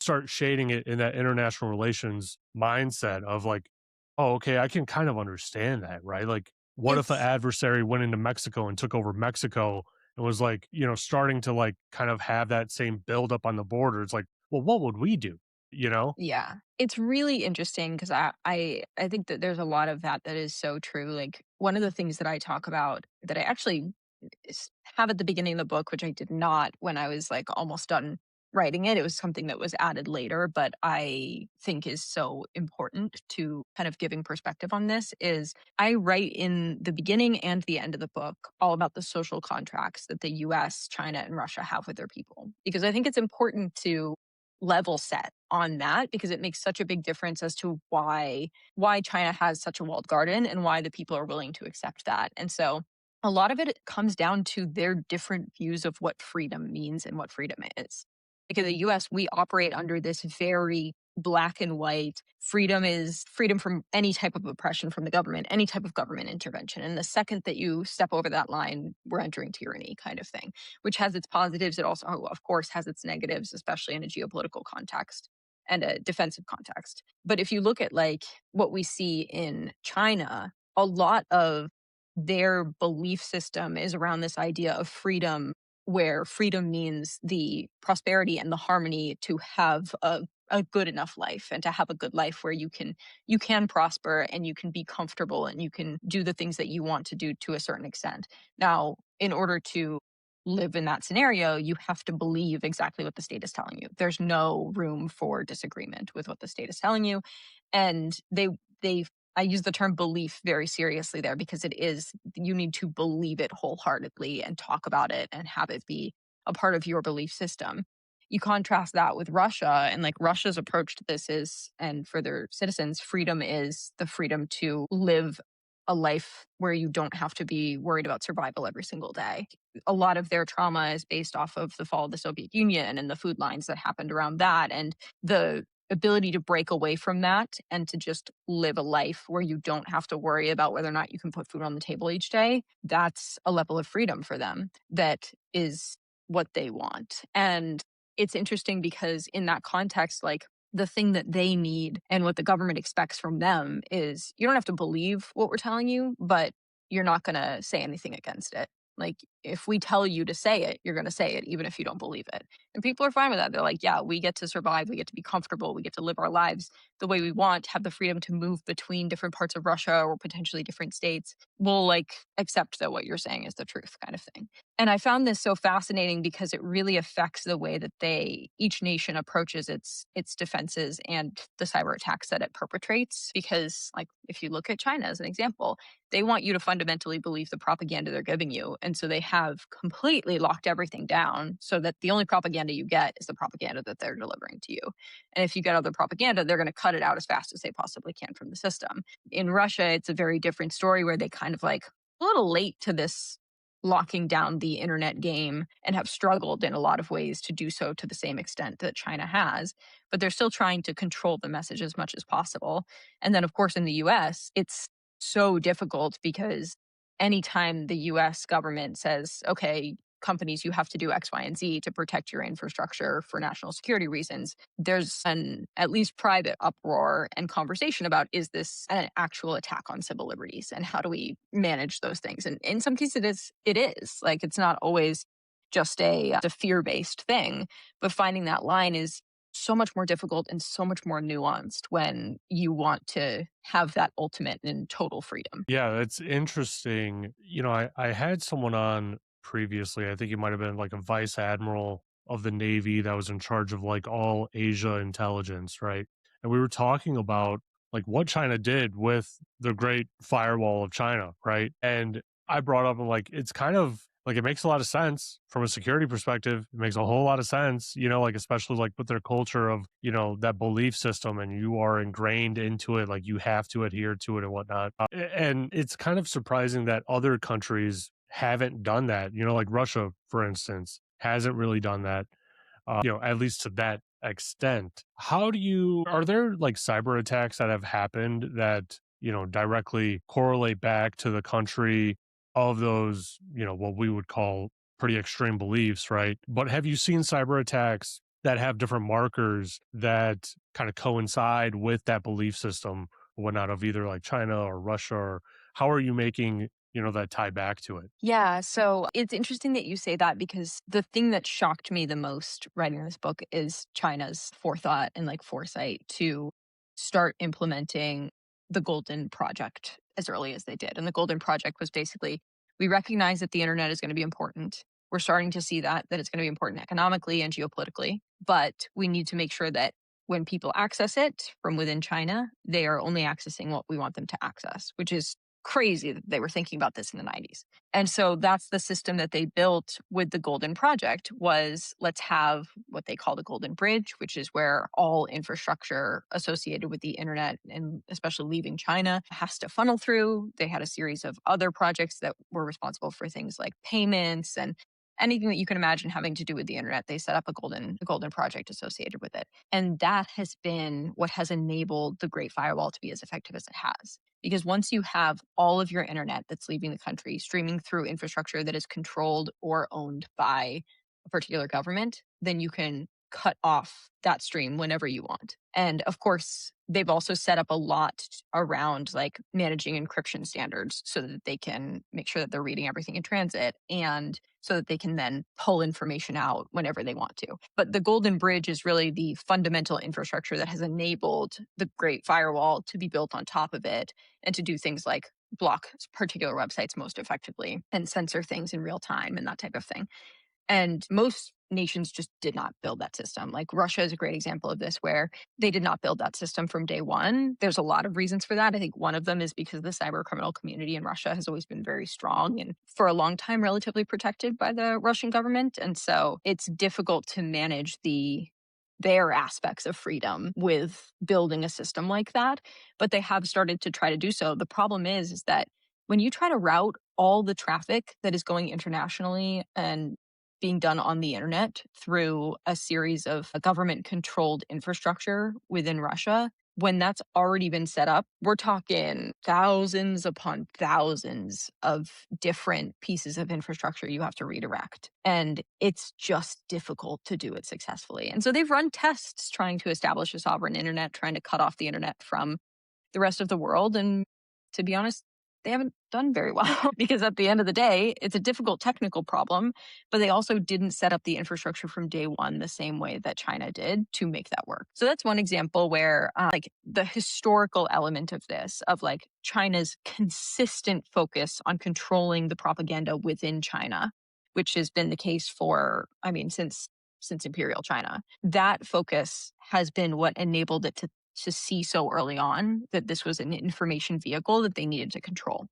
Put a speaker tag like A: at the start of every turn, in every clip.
A: start shading it in that international relations mindset of like, oh, okay, I can kind of understand that, right? Like, what if an
B: It's
A: adversary went into Mexico and took over Mexico and was like, starting to like kind of have that same buildup on the border? It's like, well, what would we do? You know?
B: Yeah. It's really interesting because I think that there's a lot of that is so true. Like, one of the things that I talk about that I actually have at the beginning of the book, which I did not when I was like almost done writing it. It was something that was added later, but I think is so important to kind of giving perspective on this is I write in the beginning and the end of the book all about the social contracts that the US, China, and Russia have with their people. Because I think it's important to level set on that because it makes such a big difference as to why China has such a walled garden and why the people are willing to accept that. And so a lot of it comes down to their different views of what freedom means and what freedom is. Like in the US, we operate under this very black and white freedom is freedom from any type of oppression from the government, any type of government intervention. And the second that you step over that line, we're entering tyranny kind of thing, which has its positives. It also, of course, has its negatives, especially in a geopolitical context and a defensive context. But if you look at like what we see in China, a lot of their belief system is around this idea of freedom, where freedom means the prosperity and the harmony to have a good enough life and to have a good life where you can prosper and you can be comfortable and you can do the things that you want to do to a certain extent. Now, in order to live in that scenario, you have to believe exactly what the state is telling you. There's no room for disagreement with what the state is telling you. And they I use the term belief very seriously there because it is, you need to believe it wholeheartedly and talk about it and have it be a part of your belief system. You contrast that with Russia, and like Russia's approach to this is, and for their citizens, freedom is the freedom to live a life where you don't have to be worried about survival every single day. A lot of their trauma is based off of the fall of the Soviet Union and the food lines that happened around that. And the ability to break away from that and to just live a life where you don't have to worry about whether or not you can put food on the table each day, that's a level of freedom for them that is what they want. And it's interesting because in that context, like the thing that they need and what the government expects from them is you don't have to believe what we're telling you, but you're not going to say anything against it. Like if we tell you to say it, you're going to say it, even if you don't believe it. And people are fine with that. They're like, yeah, we get to survive. We get to be comfortable. We get to live our lives the way we want, have the freedom to move between different parts of Russia or potentially different states. We'll like accept that what you're saying is the truth kind of thing. And I found this so fascinating because it really affects the way that each nation approaches its defenses and the cyber attacks that it perpetrates. Because like if you look at China as an example, they want you to fundamentally believe the propaganda they're giving you. And so they have completely locked everything down so that the only propaganda you get is the propaganda that they're delivering to you. And if you get other propaganda, they're going to cut it out as fast as they possibly can from the system. In Russia, it's a very different story where they kind of like a little late to this locking down the internet game and have struggled in a lot of ways to do so to the same extent that China has. But they're still trying to control the message as much as possible. And then, of course, in the US, it's so difficult because anytime the US government says, okay, companies, you have to do X, Y, and Z to protect your infrastructure for national security reasons, there's an at least private uproar and conversation about is this an actual attack on civil liberties and how do we manage those things? And in some cases it is. Like it's not always just a fear-based thing, but finding that line is so much more difficult and so much more nuanced when you want to have that ultimate and total freedom.
A: Yeah, that's interesting. I had someone on previously. I think he might have been like a vice admiral of the Navy that was in charge of like all Asia intelligence, right? And we were talking about like what China did with the Great Firewall of China, right? And I brought up, I'm like, it's kind of like it makes a lot of sense from a security perspective. It makes a whole lot of sense, like especially like with their culture of, that belief system and you are ingrained into it, like you have to adhere to it and whatnot. And it's kind of surprising that other countries haven't done that, like Russia, for instance, hasn't really done that, at least to that extent. Are there like cyber attacks that have happened that, directly correlate back to the country of those, what we would call pretty extreme beliefs, right? But have you seen cyber attacks that have different markers that kind of coincide with that belief system or whatnot of either like China or Russia, or how are you making, that tie back to it?
B: Yeah, so it's interesting that you say that because the thing that shocked me the most writing this book is China's forethought and like foresight to start implementing the Golden Project as early as they did. And the Golden Project was basically we recognize that the internet is going to be important. We're starting to see that it's going to be important economically and geopolitically, but we need to make sure that when people access it from within China, they are only accessing what we want them to access, which is crazy that they were thinking about this in the 90s. And so that's the system that they built with the Golden Project was let's have what they call the Golden Bridge, which is where all infrastructure associated with the internet and especially leaving China has to funnel through. They had a series of other projects that were responsible for things like payments and anything that you can imagine having to do with the internet. They set up a golden project associated with it. And that has been what has enabled the Great Firewall to be as effective as it has. Because once you have all of your internet that's leaving the country streaming through infrastructure that is controlled or owned by a particular government, then you can cut off that stream whenever you want. And of course, they've also set up a lot around like managing encryption standards so that they can make sure that they're reading everything in transit and so that they can then pull information out whenever they want to. But the Golden Bridge is really the fundamental infrastructure that has enabled the Great Firewall to be built on top of it and to do things like block particular websites most effectively and censor things in real time and that type of thing. And most nations just did not build that system. Like Russia is a great example of this, where they did not build that system from day one. There's a lot of reasons for that. I think one of them is because the cyber criminal community in Russia has always been very strong and for a long time relatively protected by the Russian government. And so it's difficult to manage their aspects of freedom with building a system like that. But they have started to try to do so. The problem is that when you try to route all the traffic that is going internationally and being done on the internet through a series of government controlled infrastructure within Russia, when that's already been set up, we're talking thousands upon thousands of different pieces of infrastructure you have to redirect. And it's just difficult to do it successfully. And so they've run tests trying to establish a sovereign internet, trying to cut off the internet from the rest of the world. And to be honest, they haven't done very well because at the end of the day, it's a difficult technical problem, but they also didn't set up the infrastructure from day one the same way that China did to make that work. So that's one example where like the historical element of this, of like China's consistent focus on controlling the propaganda within China, which has been the case for, I mean, since Imperial China. That focus has been what enabled it to see so early on that this was an information vehicle that they needed to control.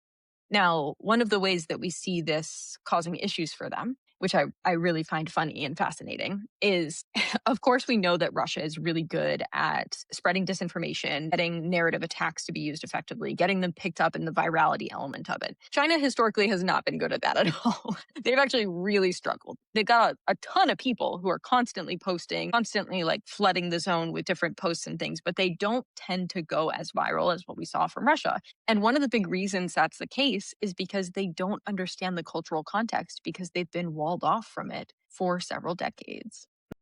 B: Now, one of the ways that we see this causing issues for them, which I really find funny and fascinating, is of course, we know that Russia is really good at spreading disinformation, getting narrative attacks to be used effectively, getting them picked up in the virality element of it. China historically has not been good at that at all. They've actually really struggled. They've got a ton of people who are constantly posting, constantly like flooding the zone with different posts and things, but they don't tend to go as viral as what we saw from Russia. And one of the big reasons that's the case is because they don't understand the cultural context because they've been walled off from it for several decades.